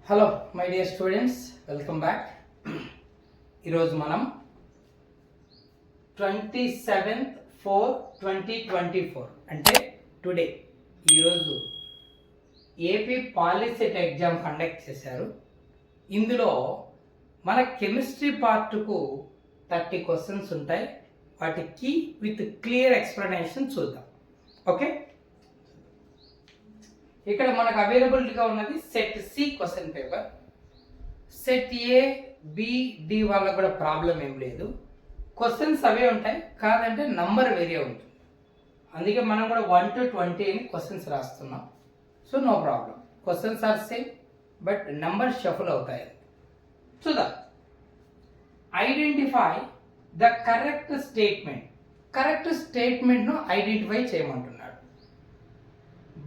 Hello my dear students, welcome back. ఈరోజు మనం 27/4/2024 అంటే టుడే ఈరోజు ఏపీ పాలిసెట్ ఎగ్జామ్ కండక్ట్ చేశారు. ఇందులో మన కెమిస్ట్రీ పార్ట్కు 30 క్వశ్చన్స్ ఉంటాయి. వాటికి విత్ క్లియర్ ఎక్స్ప్లెనేషన్ చూద్దాం. ఓకే, ఇక్కడ మనకు అవైలబిలిటీగా ఉన్నది set C question paper. Set A B D వాళ్ళకు కూడా ప్రాబ్లం ఏం లేదు, క్వశ్చన్స్ అవే ఉంటాయి, కాదంటే నంబర్ వేరే ఉంటుంది. అందుకే మనం కూడా 1 to 20 అని క్వశ్చన్స్ రాస్తున్నాం. So no problem, questions are same but number shuffle అవుతాయి. చూద్దాం. Identify the correct statement. Correct స్టేట్మెంట్ను ఐడెంటిఫై చేయమంటున్నాడు.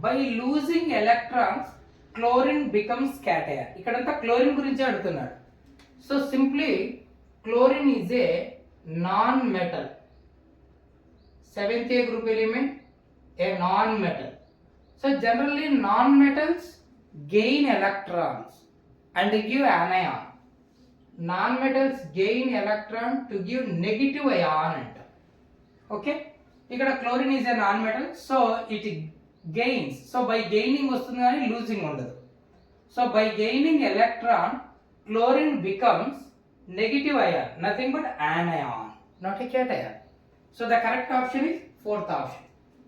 By losing electrons chlorine becomes cation. ఇక్కడంతా క్లోరిన్ గురించి అడుగుతున్నాడు. So simply chlorine is a non metal, 7th group element, a non-metal. So generally non-metals gain electrons and give anion. Non-metals gain electron to give negative ion anta. Okay, ikkada chlorine is a non-metal, so it gains. So by gaining vastundi gaani losing undadu. So by gaining electron, chlorine becomes negative ion, nothing but anion, not a cation. So the correct option is 4th option.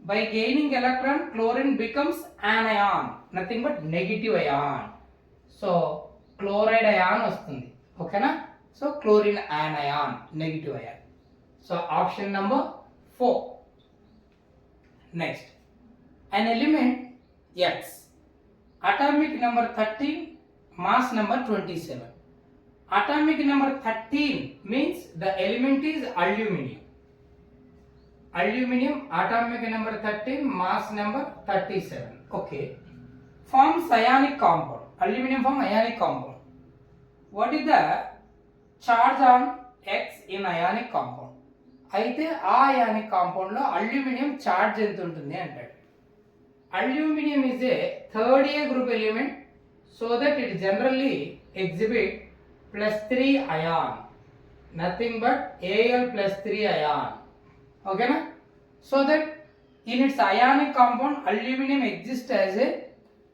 By gaining electron, chlorine becomes anion, nothing but negative ion. So chloride ion vastundi. Okay na? So chlorine anion, negative ion. So option number 4. Next, an element X, atomic number 13, mass number 27. Atomic number 13 means the element is aluminium. Aluminium, atomic number 13, mass number 37. Okay, forms ionic compound. Aluminium form ionic compound. What is the charge on X in ionic compound? అయితే ఆ ionic compound లో aluminium charge ఎంత ఉంటుంది అంటాడు. Aluminium is a 3rd group element, so that it generally exhibit +3 ion, nothing but Al +3 ion. Okay na? So that in its ionic compound aluminum exists as a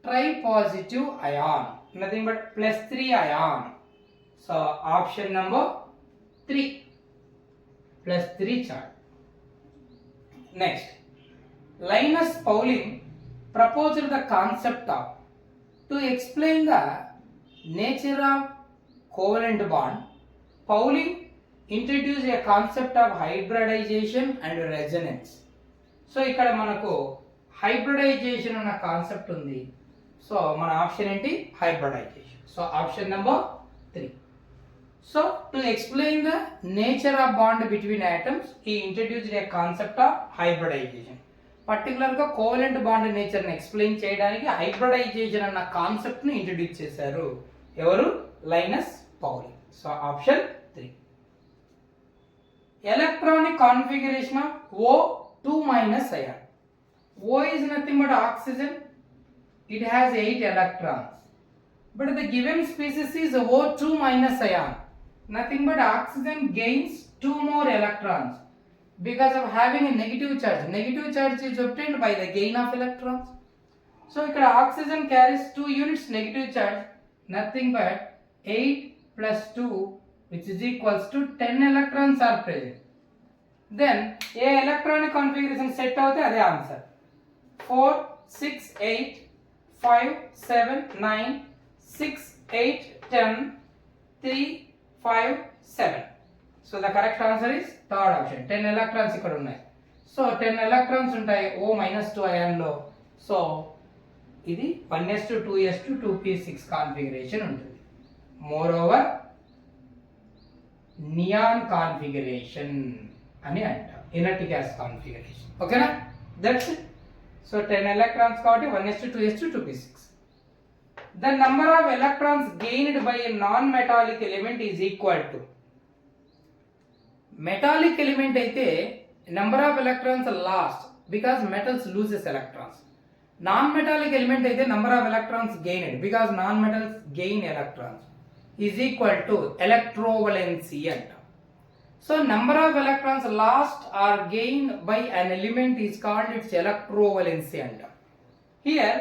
tripositive ion, nothing but +3 ion. So option number 3, +3 charge. Next, Linus Pauling proposed the concept of, to explain the nature of covalent bond, Pauling introduced a concept of hybridization and resonance. So ఇక్కడ మనకు hybridisation అన్న concept ఉంది. So మన option ఏంటి? Hybridization. So option number 3. So to explain the nature of bond between atoms he introduced a concept of hybridization. పర్టికులర్గా covalent bond నేచర్ని explain చేయడానికి hybridization అన్న కాన్సెప్ట్ని ఇంట్రడ్యూస్ చేశారు. ఎవరు? Linus Pauling. So option 3. Electronic configuration of O2 minus ion. O is nothing but oxygen. It has 8 electrons. But the given species is O2 minus ion. Nothing but oxygen gains 2 more electrons because of having a negative charge. Negative charge is obtained by the gain of electrons. So ikkada oxygen carries 2 units negative charge. Nothing but 8 plus 2, which is equals to 10 electrons are present. Then a electronic configuration set avute ade answer. 4 6 8 5 7 9 6 8 10 3 5 7. So the correct answer is third option. 10 electrons ikkada unnai. So 10 electrons untayi O-2 ion lo. So ఇది 1s2 2s2 2p6 configuration ఉంటుంది. Moreover neon configuration అని అంటాం, inert gas configuration. ఓకేనా? That's it. So 10 electrons కాబట్టి 1s2 2s2 2p6. The number of electrons gained by a non metallic element is equal to, metallic element అయితే number of electrons lost because metals loses electrons. Non metallic element అయితే number of electrons gained because non metals gain electrons is equal to electrovalency అంట. So number of electrons lost or gain by an element is called it's ఎలక్ట్రోవలెన్సీ అంట. Here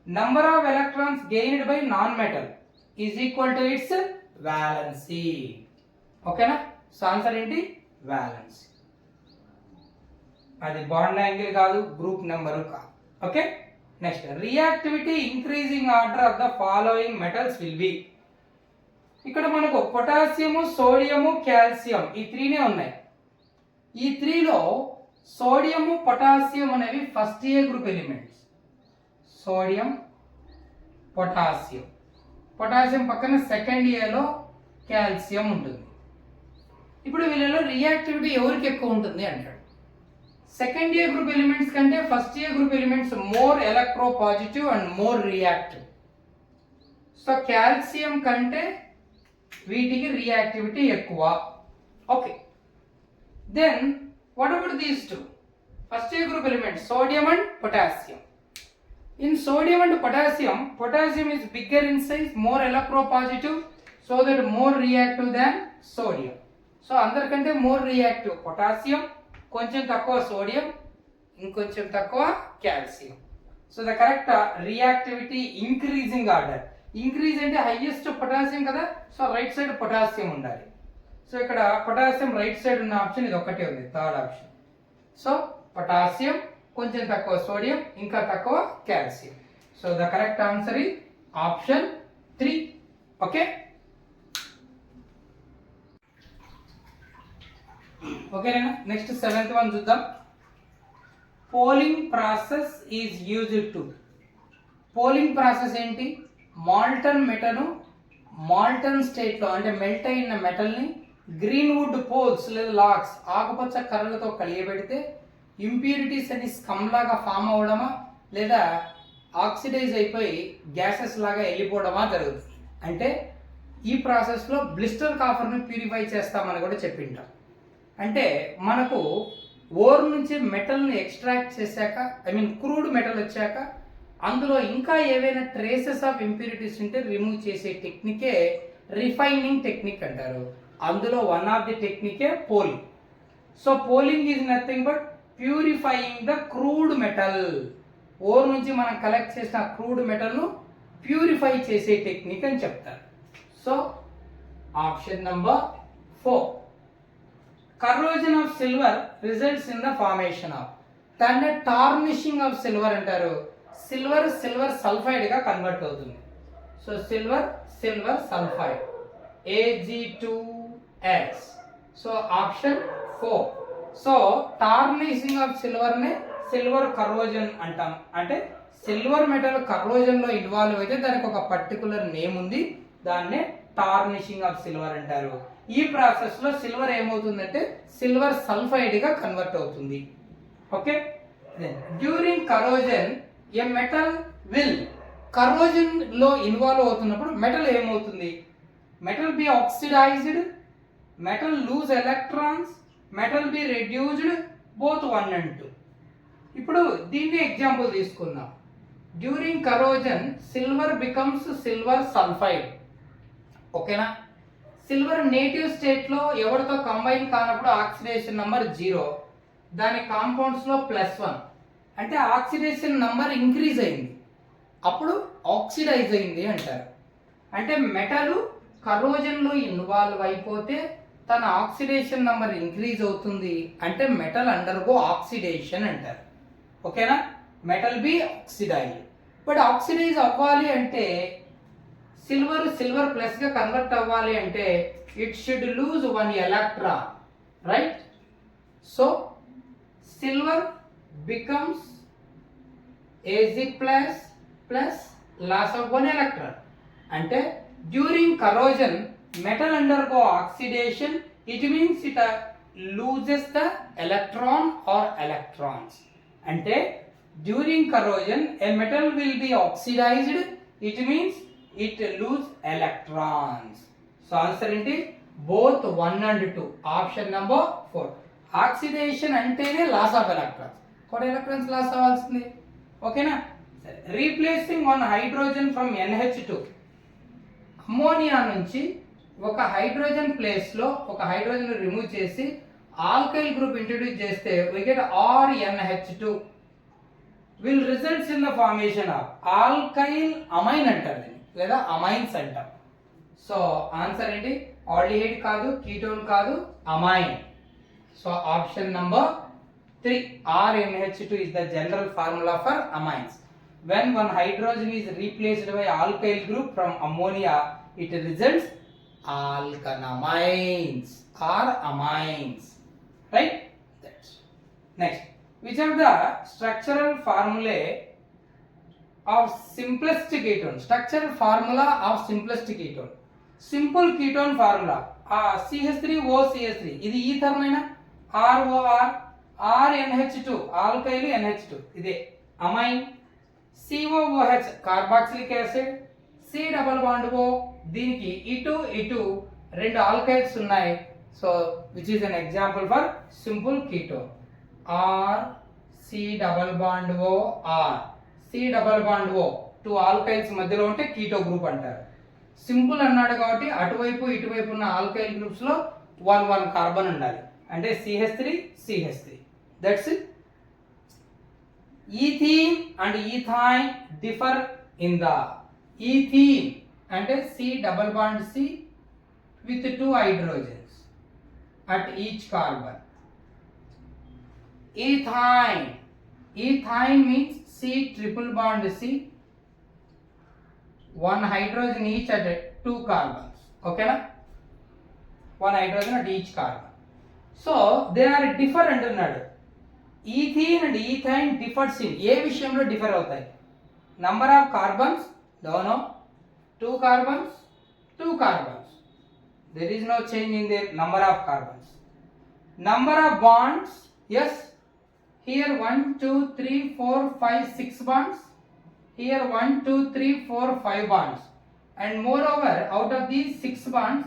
number of electrons gained by non metal is equal to it's valency. ఓకేనా? So answer ఏంటి? Valency. అది bond angle కాదు, group number కాదు. Okay, next reactivity increasing order of the following metals will be. ఇక్కడ మనకు potassium, sodium, calcium ఈ త్రీనే ఉన్నాయి. ఈ త్రీలో సోడియము, పొటాషియం అనేవి first A group elements. Sodium, potassium. Potassium పక్కన సెకండ్ ఏలో కాల్షియం ఉంటుంది. ఇప్పుడు వీళ్ళలో రియాక్టివిటీ ఎవరికి ఎక్కువ ఉంటుంది అంటాడు. సెకండ్ ఏ గ్రూప్ ఎలిమెంట్స్ కంటే first A group elements more electro positive and more reactive. So calcium కంటే వీటికి రియాక్టివిటీ ఎక్కువ. Okay, then what about these two? First A group elements sodium and potassium. In sodium and potassium, potassium is bigger in size, more electropositive, so that more reactive than sodium. So అందరికంటే more reactive potassium, కొంచెం తక్కువ sodium, ఇంకొంచెం తక్కువ calcium. So the correct reactivity increasing order. Increase అంటే highest potassium కదా, so right side potassium ఉండాలి. So ఇక్కడ potassium right side ఉన్న ఆప్షన్ ఇది ఒకటే ఉంది, థర్డ్ ఆప్షన్. సో potassium, కొంచెం తక్కువ సోడియం, ఇంకా తక్కువ calcium. So the correct answer is option 3. Okay, ఓకేనా? నెక్స్ట్ 7th వన్ చూద్దాం. Polling process is used to. Polling process ఏంటి? మాల్టన్ మెటల్ను మాల్టన్ స్టేట్లో అంటే మెల్ట్ అయిన మెటల్ని గ్రీన్ వుడ్ పోల్స్ లేదా లాక్స్ ఆకుపచ్చ కర్రలతో కలియబెడితే ఇంప్యూరిటీస్ అని స్కమ్ లాగా ఫామ్ అవ్వడమా లేదా ఆక్సిడైజ్ అయిపోయి గ్యాసెస్ లాగా వెళ్ళిపోవడమా జరుగుతుంది. అంటే ఈ ప్రాసెస్లో బ్లిస్టర్ కాపర్ని ప్యూరిఫై చేస్తామని కూడా చెప్పింటాం. అంటే మనకు ఓర్ నుంచి మెటల్ని ఎక్స్ట్రాక్ట్ చేశాక, క్రూడ్ మెటల్ వచ్చాక అందులో ఇంకా ఏవైనా ట్రేసెస్ ఆఫ్ ఇంప్యూరిటీస్ ఉంటే రిమూవ్ చేసే టెక్నికే రిఫైనింగ్ టెక్నిక్ అంటారు. అందులో వన్ ఆఫ్ ది టెక్నికే poling. So poling is nothing but purifying the crude metal. Ore నుంచి మనం కలెక్ట్ చేసిన క్రూడ్ మెటల్ను ప్యూరిఫై చేసే టెక్నిక్ అని చెప్తారు. So option number 4. Corrosion of silver results in the formation of. దాన్ని టార్నిషింగ్ ఆఫ్ సిల్వర్ అంటారు. సిల్వర్ సల్ఫైడ్ గా కన్వర్ట్ అవుతుంది. So silver sulphide Ag2S. So option 4. So tarnishing of silver నే సిల్వర్ కరోజన్ అంటాం. అంటే సిల్వర్ మెటల్ కరోజన్ లో involve అయితే దానికి ఒక పర్టికులర్ నేమ్ ఉంది, దాన్నే టార్నిషింగ్ ఆఫ్ సిల్వర్ అంటారు. ఈ ప్రాసెస్ లో సిల్వర్ ఏమవుతుందంటే సిల్వర్ సల్ఫైడ్ గా కన్వర్ట్ అవుతుంది. Okay, during corrosion a metal will, corrosion లో ఇన్వాల్వ్ అవుతున్నప్పుడు మెటల్ ఏమవుతుంది? Metal be oxidised, metal lose electrons, metal be reduced, both 1 and 2. ఇప్పుడు దీన్ని ఎగ్జాంపుల్ తీసుకుందాం. During corrosion silver becomes silver sulphide. ఓకేనా? సిల్వర్ నేటివ్ స్టేట్ లో ఎవరితో కంబైన్ కానప్పుడు ఆక్సిడేషన్ నంబర్ 0, దాని కాంపౌండ్స్ లో +1 అంటే ఆక్సిడేషన్ నంబర్ ఇంక్రీజ్ అయింది, అప్పుడు ఆక్సిడైజ్ అయింది అంటారు. అంటే మెటల్ కరోజన్ లో ఇన్వాల్వ్ అయిపోతే తన ఆక్సిడేషన్ నంబర్ ఇంక్రీజ్ అవుతుంది, అంటే మెటల్ అండర్గో ఆక్సిడేషన్ అంటారు. ఓకేనా? Metal be oxidise. But oxidise అవ్వాలి అంటే సిల్వర్ ప్లస్ గా కన్వర్ట్ అవ్వాలి అంటే it should lose 1 electron, right? So silver becomes Ag plus loss of 1 electron. అంటే డ్యూరింగ్ కరోజన్ metal undergo oxidation, it means it loses the electron or electrons. అంటే during corrosion a metal will be oxidized, it means it lose electrons. So answer ఏంటి? both 1 and 2. Option number 4. Oxidation అంటేనే loss of electrons, కూడా electrons loss అవ్వాల్సింది. ఓకేనా? Replacing one hydrogen from NH2. Ammonia నుంచి ఒక hydrogen place లో ఒక hydrogen remove చేసి ఆల్కైల్ గ్రూప్ ఇంట్రడ్యూస్ చేస్తే we get RNH2 will results in the formation of alkyl amine అంటారు దీన్ని, లేదా అమైన్స్ అంటాం. సో ఆన్సర్ ఏంటి? ఆల్డిహైడ్ కాదు, కీటోన్ కాదు, amine. So option number 3, RNH2 is the general formula for amines. When one hydrogen is replaced by alkyl group from ammonia, it results alkanamines or amines. Right? That's next. Which are the structural formulae of simplest ketone? Structural formula of simplest ketone. Simple ketone formula. CH3OCH3. ఇది ఈథర్మైనా? ROR, RNH2, alkyl NH2. ఇదే amine. COOH, carboxylic acid. C double bond O, దీనికి ఇటు ఇటు రెండు alkyls ఉన్నాయి. So which is an example for simple ketone. R, C double bond O, R. C double bond O, two alkyls మధ్యలో ఉంటే keto group అంటారు. Simple అన్నాడు కాబట్టి అటువైపు ఇటువైపు ఉన్న ఆల్కైల్ గ్రూప్స్ లో 1 కార్బన్ ఉండాలి, అంటే CH3 CH3. That's it. Ethene and ethyne differ in the ethene అంటే C double bond C with 2 hydrogens at each carbon. Ethyne means C triple bond C, 1 hydrogen each at 2 carbons. Okay na? 1 hydrogen at each carbon. So they are different అన్నాడు. Ethene and ethyne differs in ఏ విషయంలో differ అవుతాయి? Number of carbons, no, 2 carbons, 2 carbons. There is no change in their number of carbons. Number of bonds, yes, here 1 2 3 4 5 6 bonds, here 1 2 3 4 5 bonds, and moreover out of these 6 bonds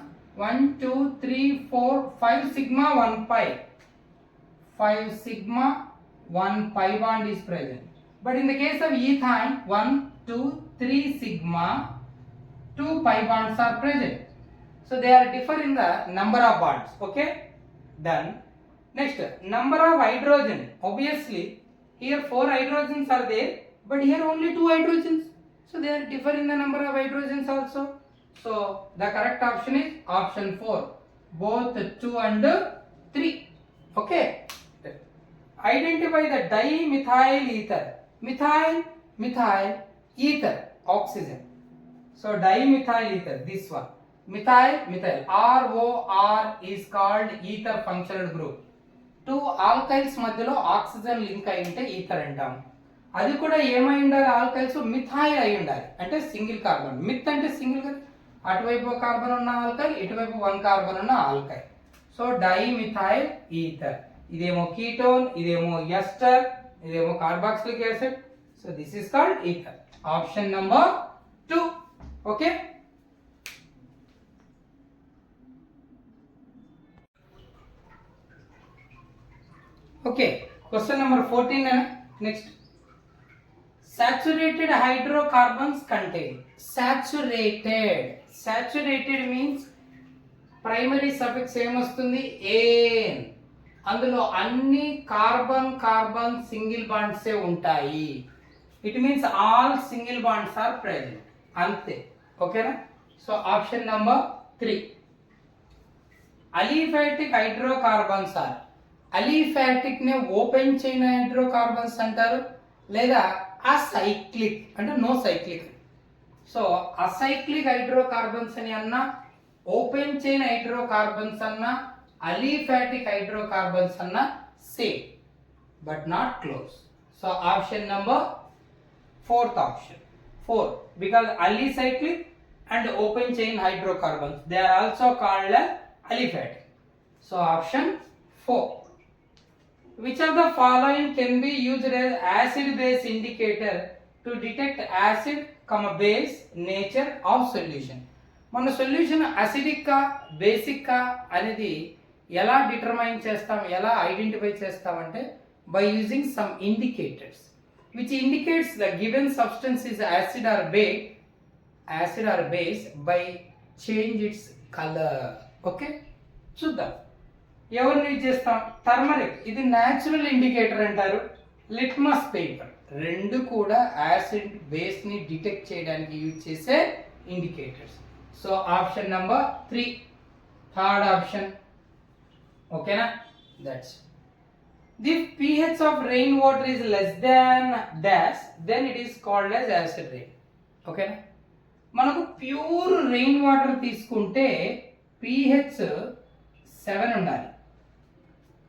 1 2 3 4 5 sigma 1 pi, 5 sigma 1 pi bond is present. But in the case of ethyne 1 2 3 sigma 2 pi bonds are present. So they are differ in the number of bonds. Okay, done. Next, number of hydrogen. Obviously here 4 hydrogens are there, but here only 2 hydrogens, so they are differ in the number of hydrogens also. So the correct option is option 4, both 2 and 3. Okay, identify the dimethyl ether. Methyl ether, oxygen. So dimethyl ether, this one. Methyl ROR is called ether functional group. 2 alkyls మధ్యలో oxygen link అయి ఉంటే ether అంటాం. అది కూడా ఏమై ఉండాలి? ఆల్కైల్స్ methyl అయి ఉండాలి, అంటే సింగిల్ కార్బన్. మిత్ అంటే సింగిల్ కదా, అటువైపు కార్బన్ ఉన్న ఆల్కైల్, ఇటువైపు 1 కార్బన్ ఉన్న ఆల్కైల్. So dimethyl ether. ఇదేమో కీటోన్, ఇదేమో ఎస్టర్, ఇదేమో carboxylic acid. So this is called ether. Option number 2. Okay, okay, question number 14. Next, saturated hydrocarbons contain. Saturated means primary suffix ఏం వస్తుంది? an. అందులో అన్ని కార్బన్ సింగిల్ బాండ్సే ఉంటాయి. It means all single bonds are present, అంతే. ఓకేనా? So option number 3. Aliphatic hydrocarbons are. Aliphatic నే open chain hydrocarbons అంటారు, లేదా అసైక్లిక్ అంటే no cyclic. So acyclic hydrocarbons అని అన్నా, ఓపెన్ చైన్ హైడ్రోకార్బన్స్ అన్నా, అలిఫాటిక్ హైడ్రోకార్బన్స్ అన్నా సేమ్ బట్ నాట్ క్లోజ్. సో ఆప్షన్ నంబర్ 4th option, 4, because alicyclic and open chain hydrocarbons, they are also called aliphatic. So option 4. Which of the following can be used as acid base indicator to detect acid, base nature of solution? మన solution acidic కా basic కా అనేది ఎలా determine చేస్తాం, ఎలా identify చేస్తామంటే by using some indicators. which indicates the given substance is acid or base by change its color. Okay, చూద్దాం ఎవరిని యూజ్ చేస్తాం. టర్మరిక్, ఇది న్యాచురల్ ఇండికేటర్ అంటారు. లిట్మస్ పేపర్, రెండు కూడా యాసిడ్ బేస్ ని డిటెక్ట్ చేయడానికి యూజ్ చేసే indicators. So option number 3, third option. ఓకేనా, that's the pH of rainwater is less than dash, then it is called as acid rain. ఓకేనా, మనకు ప్యూర్ రెయిన్ వాటర్ తీసుకుంటే pH 7 ఉండాలి,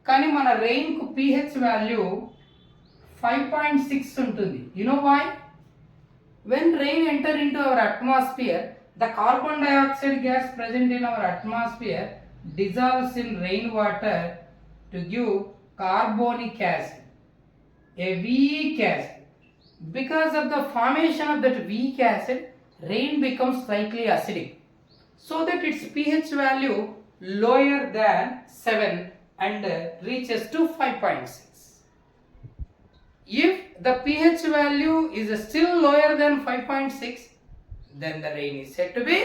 కానీ మన రెయిన్ కు pH వాల్యూ 5.6 ఉంటుంది. You know why? When rain enter into our atmosphere, the carbon dioxide gas present in our atmosphere dissolves in rainwater to give carbonic acid, a weak acid. Because of the formation of that weak acid, rain becomes slightly acidic, so that its pH value lower than 7 and reaches to 5.6. If the pH value is still lower than 5.6, then the rain is said to be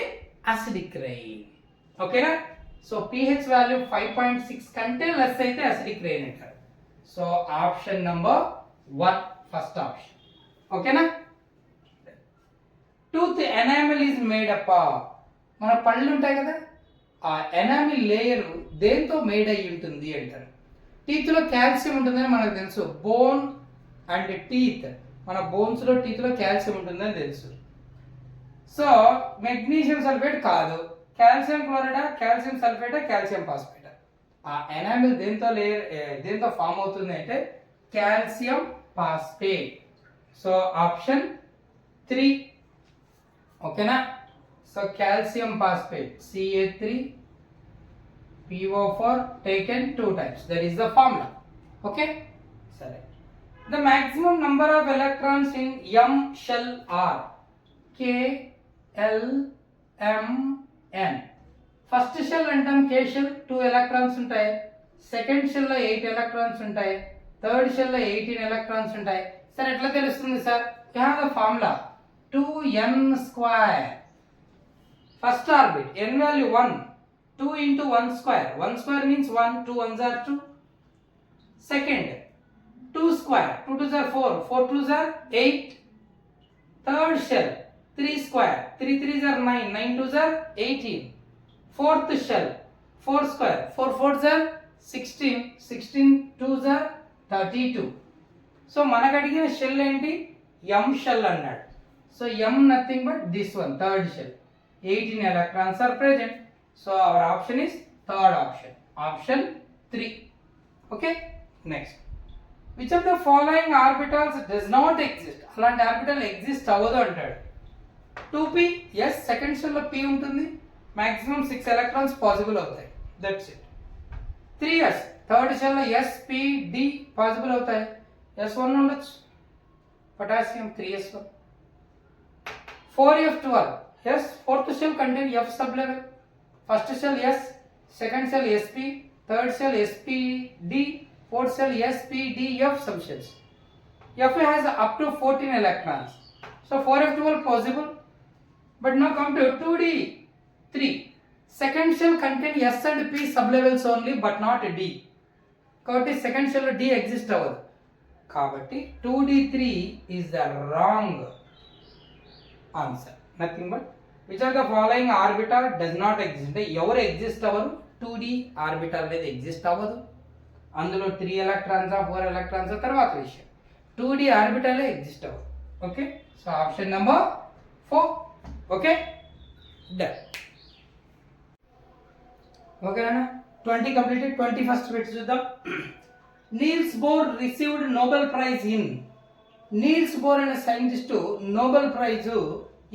acidic rain. Okay na? So pH value 5.6 కంటే less అయితే acidic rain అంటారు. So option number 1, first option. ఓకేనా. Tooth enamel is made up of, మన పళ్ళు ఉంటాయి కదా, ఆ enamel layer దేంతో మేడ్ అయ్యి ఉంటుంది అంటారు. టీత్ లో కాల్షియం ఉంటుందని మనకు తెలుసు. బోన్ అండ్ టీత్, మన బోన్స్ లో టీత్ లో కాల్షియం ఉంటుందని తెలుసు. సో మెగ్నీషియం సల్ఫేట్ కాదు, కాల్షియం క్లోరైడా, కాల్షియం సల్ఫేటా, కాల్షియం ఫాస్ఫేటా. ఆ ఎనామిల్ దేంతో ఫామ్ అవుతుంది అంటే కాల్షియం ఫాస్ఫేట్. So option 3. ఓకేనా. So calcium phosphate Ca3PO4 taken 2 times, that is the formula. Okay, సరే. The maximum number of electrons in M shell are K L M N. First shell అంటాం K shell 2 electrons ఉంటాయి, second shell లో 8 electrons ఉంటాయి, third shell లో 18 electrons ఉంటాయి. Sir ఎట్లా తెలుస్తుంది sir? You have the formula 2n². First orbit n value 1, 2 into 1² 1² means 1, 2 1s are 2. Second 2², 2 2s are 4, 4 2s are 8. Third shell 3², 3 3s are 9, 9 2s are 18. Fourth shell 4², 4 4s are 16, 16 2s are 32. So మనకు అడిగిన shell ఏంటి? M shell అన్నాడు. So M nothing but this one, third shell. 18 electrons are present. So our option is third option, option 3. Okay, next. Which of the following orbitals does not exist? అలాంటి orbital exist అవ్వదు అంటాడు. 2p, yes, second shell లో p ఉంటుంది, maximum 6 electrons possible అవుతాయి, that's it. 3s, third shell లో s p d possible అవుతాయి, s1 ఉండొచ్చు, potassium 3s1. 4f12, yes, fourth shell contain f sublevel, first shell s, second shell sp, third shell spd, fourth shell spdf subshells. F has up to 14 electrons, so 4f12 possible. But now come to 2d3, second shell contain s and p sublevels only but not d. కాబట్టి second shell లో d exist అవ్వదు, కాబట్టి 2d3 is the wrong answer. Nothing but which of the following orbital does not exist? అంటే ఎవరు exist అవ్వరు? 2d orbital అనేది exist అవ్వదు, అందులో 3 ఎలక్ట్రాన్స్ 4 ఎలక్ట్రాన్స్ తర్వాత విషయం. 2d ఆర్బిటాలే ఎగ్జిస్ట్ అవ్వదు. Okay, so option number 4. Okay, done. ఓకేనా, 20 కంప్లీటెడ్. 21st బిట్ చూద్దాం. Niels Bohr received Nobel prize in. Niels Bohr అనే సైంటిస్టు నోబెల్ ప్రైజ్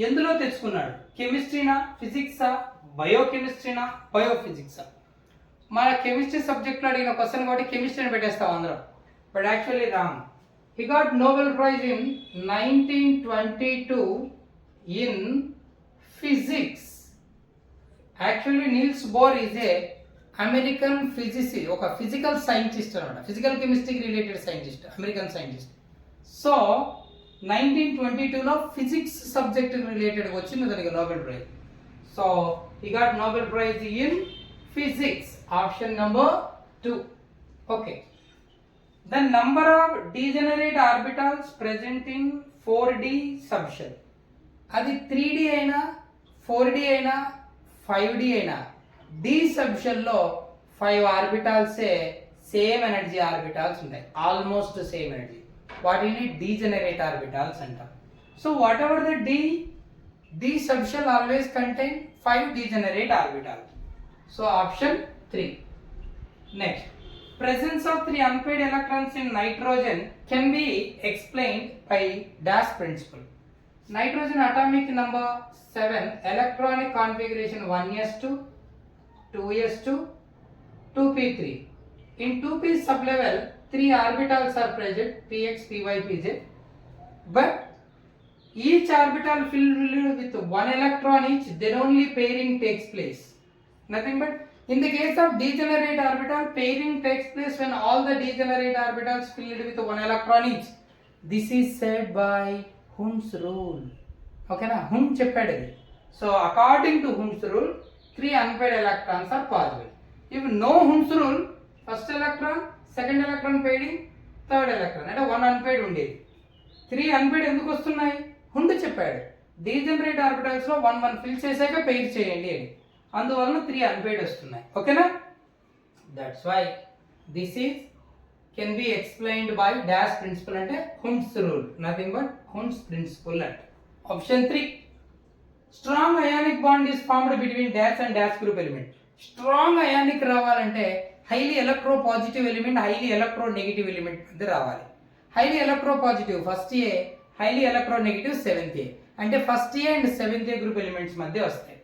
ఎందులో తెచ్చుకున్నాడు? కెమిస్ట్రీనా, ఫిజిక్సా, బయోకెమిస్ట్రీనా, బయోఫిజిక్సా? మన కెమిస్ట్రీ సబ్జెక్ట్లో అడిగిన క్వశ్చన్ కాబట్టి కెమిస్ట్రీని పెట్టేస్తాం అందరం, but actually wrong. He got Nobel prize in 1922 in physics. Actually Niels Bohr is a American physicist, ఒక ఫిజికల్ సైంటిస్ట్ అనమాట, ఫిజికల్ కెమిస్ట్రీకి related scientist, American scientist. So 1922లో ఫిజిక్స్ సబ్జెక్ట్ రిలేటెడ్ వచ్చింది దానికి Nobel prize. So he got Nobel Prize in physics, option number 2. Okay, the number of degenerate orbitals present in 4D subshell, అది 3D అయినా 4D అయినా 5D అయినా D subshell లో 5 ఆర్బిటాల్సే same energy orbitals ఉంటాయి, almost same energy. వాటిని degenerate orbitals అంటాం. So what ever the D subshell always contain 5 degenerate orbitals. So option 3. Next, presence of 3 unpaired electrons in nitrogen can be explained by dash principle. Nitrogen atomic number 7, electronic configuration 1s2, 2s2, 2p3. In 2p sublevel 3 orbitals are present, px, py, pz, but each orbital filled with 1 electron each, then only pairing takes place. Nothing but in the case of degenerate orbital, pairing takes place when all the degenerate orbitals filled with 1 electron each. This is said by Hund's rule. Okay na, Hund cheppadu idi. So according to Hund's rule, 3 unpaired electrons are possible. If no Hund's rule, first electron, second electron pairing, third electron అంటే 1 unpaired ఉండేది. 3 unpaired ఎందుకు వస్తున్నాయి? హుండ్ చెప్పాడు degenerate orbitals లో 1 1 fill చేశాక pair చేయండి అని, అందువలన 3 అన్పెయిడ్ వస్తున్నాయి. ఓకేనా? That's why this is can be explained by dash principle, అంటే Hund's rule, nothing but Hund's principle అంటే. Option 3, strong ionic bond is formed between dash and dash group element. Strong ionic రావాలంటే highly electro positive element highly electro negative element మధ్య రావాలి. Highly electro positive first A, highly electro negative seventh A, అంటే first A and seventh A group elements మధ్య వస్తాయి.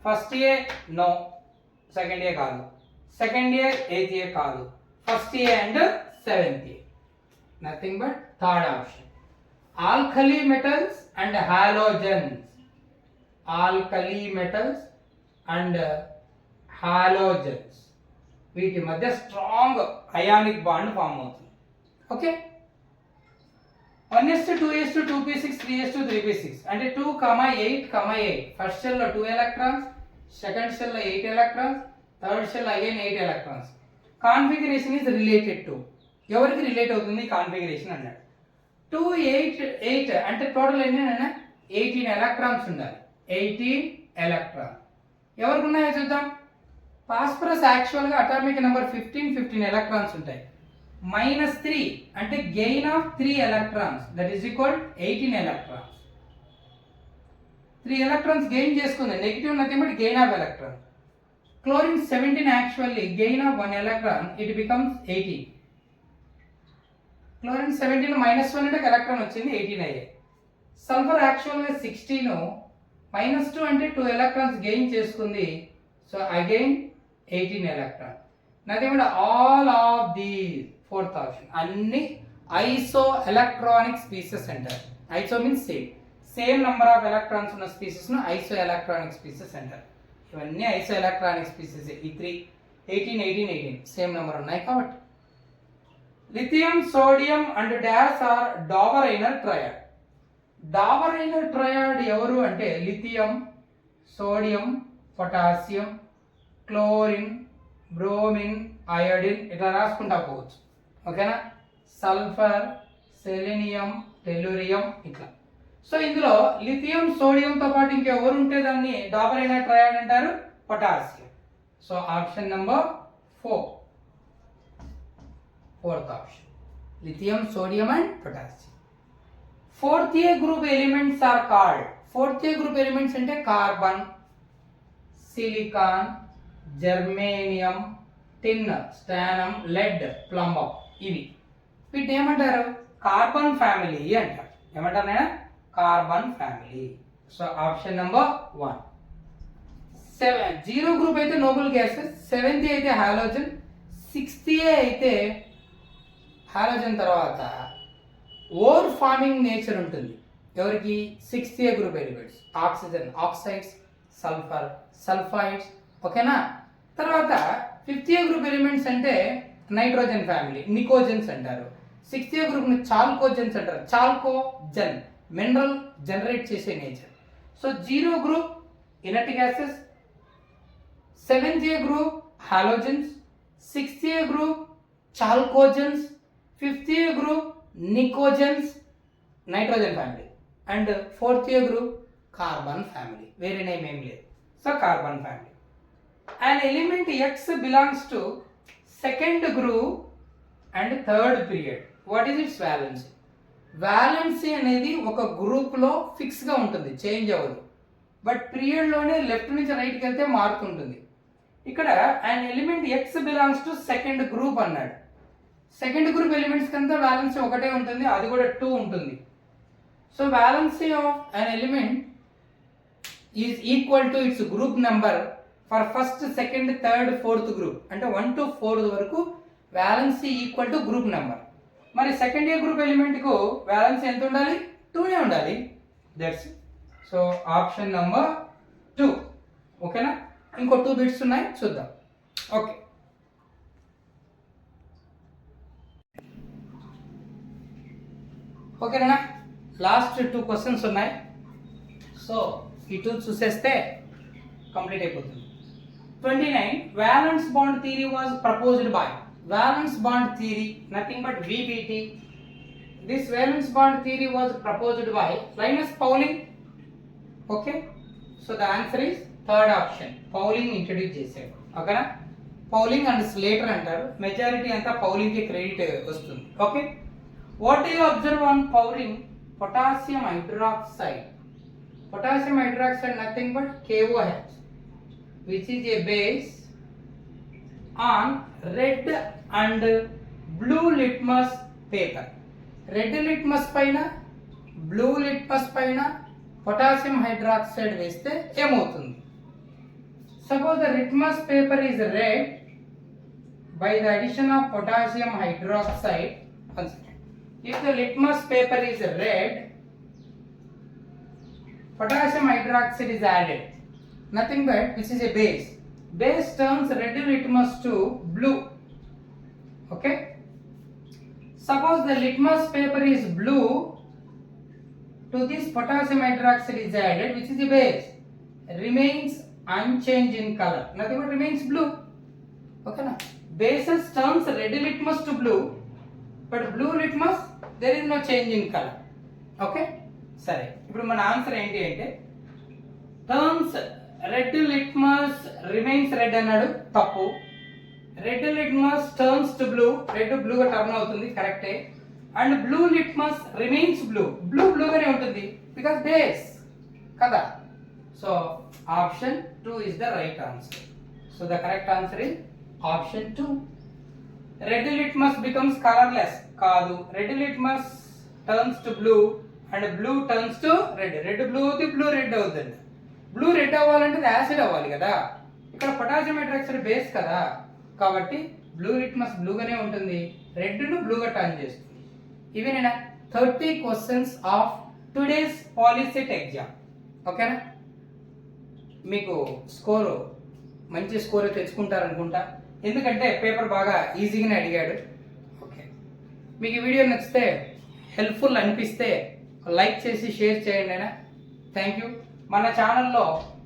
First ఏ no, second ఏ కాదు, second ఏ eighth ఏ కాదు, first A and seventh A, nothing but third option. Alkali metals and halogens, alkali metals and halogens వీటి మధ్య strong ionic bond form అవుతుంది. Okay, 1s2, 2s2, 2p6, 3s2, 3p6 అంటే 2, 8, 8. First shell లో 2 electrons, second shell లో 8 electrons, third shell again 8 electrons. Configuration is related to, ఎవరికి relate అవుతుంది configuration అన్నాడు. 2, 8, 8 అంటే టోటల్ ఎన్ని 18 ఎలక్ట్రాన్స్ ఉండాలి. 18 ఎలక్ట్రాన్ ఎవరికి ఉన్నాయో చూద్దాం. ఫాస్ఫరస్ యాక్చువల్గా అటామిక్ నెంబర్ 15 ఎలక్ట్రాన్స్ ఉంటాయి. -3 అంటే gain of 3 electrons, that is equal 18 electrons. 3 electrons gain చేసుకుంది, negative nothing but gain of electron. Chlorine 17 actually gain of 1 electron, it becomes 18. Chlorine 17 -1 అంటే ఎలక్ట్రాన్ వచ్చింది, 18 అయ్యాయి. సల్ఫర్ యాక్చువల్గా 16, -2 అంటే 2 ఎలక్ట్రాన్స్ గెయిన్ చేసుకుంది, so again 18 electron. Nothing but all of these, fourth option, అన్ని iso electronic species అంటారు. Iso means same number of electrons ఉన్న species ను ఐసో ఎలక్ట్రానిక్ స్పీసెస్ అంటారు. ఇవన్నీ ఐసో ఎలక్ట్రానిక్ స్పీసెస్. ఈ 3 18 సేమ్ నెంబర్ ఉన్నాయి కాబట్టి. Lithium, sodium and dash or Dobereiner triad. Dobereiner triad ఎవరు అంటే lithium, sodium, potassium, chlorine, bromine, iodine, ఇట్లా రాసుకుంటా పోవచ్చు. ఓకేనా? సల్ఫర్, సెలీనియం, టెల్లూరియం ఇట్లా. సో ఇందులో లిథియం, సోడియంతో పాటు ఇంకెవరు ఉంటే దాన్ని డాబరైనర్ ట్రయాడ్ అంటారు, potassium. So option number 4, fourth option, lithium, sodium and potassium. Fourth A group elements are called. Fourth A group elements అంటే carbon, silicon, germanium, tin, stannum, lead, plumbum. ఇవి వీటిని ఏమంటారు? కార్బన్ ఫ్యామిలీ అంటారు. ఏమంటారు నేను? Carbon family. So option number 1. 0 group అయితే Nobel gases, 7th అయితే halogen, 6th అయితే హాలోజన్ తర్వాత ఓర్ ఫార్మింగ్ నేచర్ ఉంటుంది. ఎవరికి? 6th group elements, oxygen, oxides, sulphur, sulphides. ఓకేనా? తర్వాత 5th గ్రూప్ ఎలిమెంట్స్ అంటే నైట్రోజన్ ఫ్యామిలీ, నికోజన్స్ అంటారు. సిక్స్త్ ఏ గ్రూప్ని చాల్కోజన్స్ అంటారు. చాల్కోజన్ మినరల్ జనరేట్ చేసే nature. So zero group inert gases, seventh A group halogens, sixth A group chalcogens, fifth A group pnicogens nitrogen family, and fourth A group carbon family. వేరే name ఏం లేదు. So carbon family. An element X belongs to second group and third period. What is its valency? Valency అనేది ఒక గ్రూప్లో ఫిక్స్గా ఉంటుంది, change అవ్వదు. But పీరియడ్లోనే left నుంచి రైట్కి వెళ్తే మారుతుంటుంది. ఇక్కడ an element X belongs to second group అన్నాడు. సెకండ్ గ్రూప్ ఎలిమెంట్స్ కంతా వ్యాలెన్సీ ఒకటే ఉంటుంది, అది కూడా 2 ఉంటుంది. So valency of an element is equal to its group number for first, second, third, fourth group. అంటే 1 to 4 వరకు valency equal to group number. మరి సెకండ్ ఏ గ్రూప్ ఎలిమెంట్కు వ్యాలెన్సీ ఎంత ఉండాలి? 2నే ఉండాలి. That's so option number 2. ఓకేనా? ఇంకో 2 bits ఉన్నాయి, చూద్దాం. ఓకే, ఓకేనా? లాస్ట్ 2 క్వశ్చన్స్ ఉన్నాయి. సో ఈ 2 చూసేస్తే కంప్లీట్ అయిపోతుంది. 29. Valence bond theory was proposed by. Valence bond theory, nothing but VBT. This valence bond theory was proposed by Linus Pauling. Okay, so the answer is third option. Pauling introduce చేశాడు. ఓకేనా? Pauling and Slater అంటారు. Majority అంతా పౌలింగ్ కి credit వస్తుంది. Okay, what you observe on పౌలింగ్? Potassium hydroxide. Potassium hydroxide nothing but KOH, which is a base on red and blue litmus paper. Red litmus పైన blue litmus పైన potassium hydroxide వేస్తే ఏమవుతుంది? Suppose the litmus paper is red by the addition of potassium hydroxide. If the litmus paper is red, potassium hydroxide is added. Nothing but which is a base. Base turns red litmus to blue. Okay. Suppose the litmus paper is blue, to this potassium hydroxide is added, which is a base, remains unchanged in color. Nothing but remains blue. Okay na? Bases turns red litmus to blue, but blue litmus there is no change in color. Okay. సరే, ఇప్పుడు మన answer ఏంటి అంటే turns red litmus remains red అన్నాడు, తప్పు. Red litmus turns to blue, red బ్లూగా turn అవుతుంది, కరెక్టే. And blue litmus remains blue, blue బ్లూగానే ఉంటుంది బికాస్ బేస్ కదా. So option 2 is the right answer. So the correct answer is option 2. Red litmus becomes colourless కాదు, red litmus turns to blue and blue turns to red. Red blue అవుతుంది, blue red అవుతుంది. Blue red అవ్వాలంటే acid అవ్వాలి కదా. ఇక్కడ potassium hydroxide base కదా, కాబట్టి blue litmus బ్లూగానే ఉంటుంది, రెడ్ను బ్లూగా టర్న్ చేస్తుంది. ఇవేనా 30 questions of today's POLYCET exam. ఓకేనా? మీకు స్కోరు మంచి స్కోర్ తెచ్చుకుంటారనుకుంటా, ఎందుకంటే పేపర్ బాగా ఈజీగానే అడిగాడు. ఓకే, మీకు ఈ వీడియో నచ్చితే, హెల్ప్ఫుల్ అనిపిస్తే లైక్ చేసి షేర్ చేయండి అయినా. Thank you. మన ఛానల్లో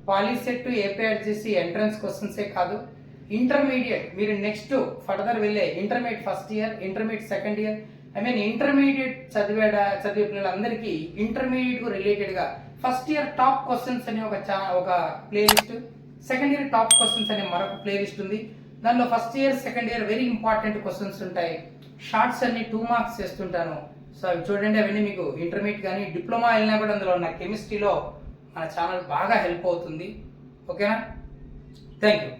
పాలిసెట్ ఏపీఆర్జీసీ ఎంట్రన్స్ క్వశ్చన్సే కాదు, ఇంటర్మీడియట్ మీరు నెక్స్ట్ ఫర్దర్ వెళ్ళే intermediate first year, intermediate second year, intermediate చదివే పిల్లలందరికీ ఇంటర్మీడియట్ రిలేటెడ్గా ఫస్ట్ ఇయర్ టాప్ క్వశ్చన్స్ అనే ఒక playlist, second year top questions అనే మరొక ప్లేలిస్ట్ ఉంది. దానిలో first year, second year very important questions ఉంటాయి. షార్ట్స్ అన్ని 2 మార్క్స్ చేస్తుంటాను. సో అవి చూడండి, అవన్నీ మీకు ఇంటర్మీడియట్ కానీ డిప్లొమా వెళ్ళినా కూడా అందులో ఉన్న కెమిస్ట్రీలో మన ఛానల్ బాగా హెల్ప్ అవుతుంది. ఓకేనా? Thank you.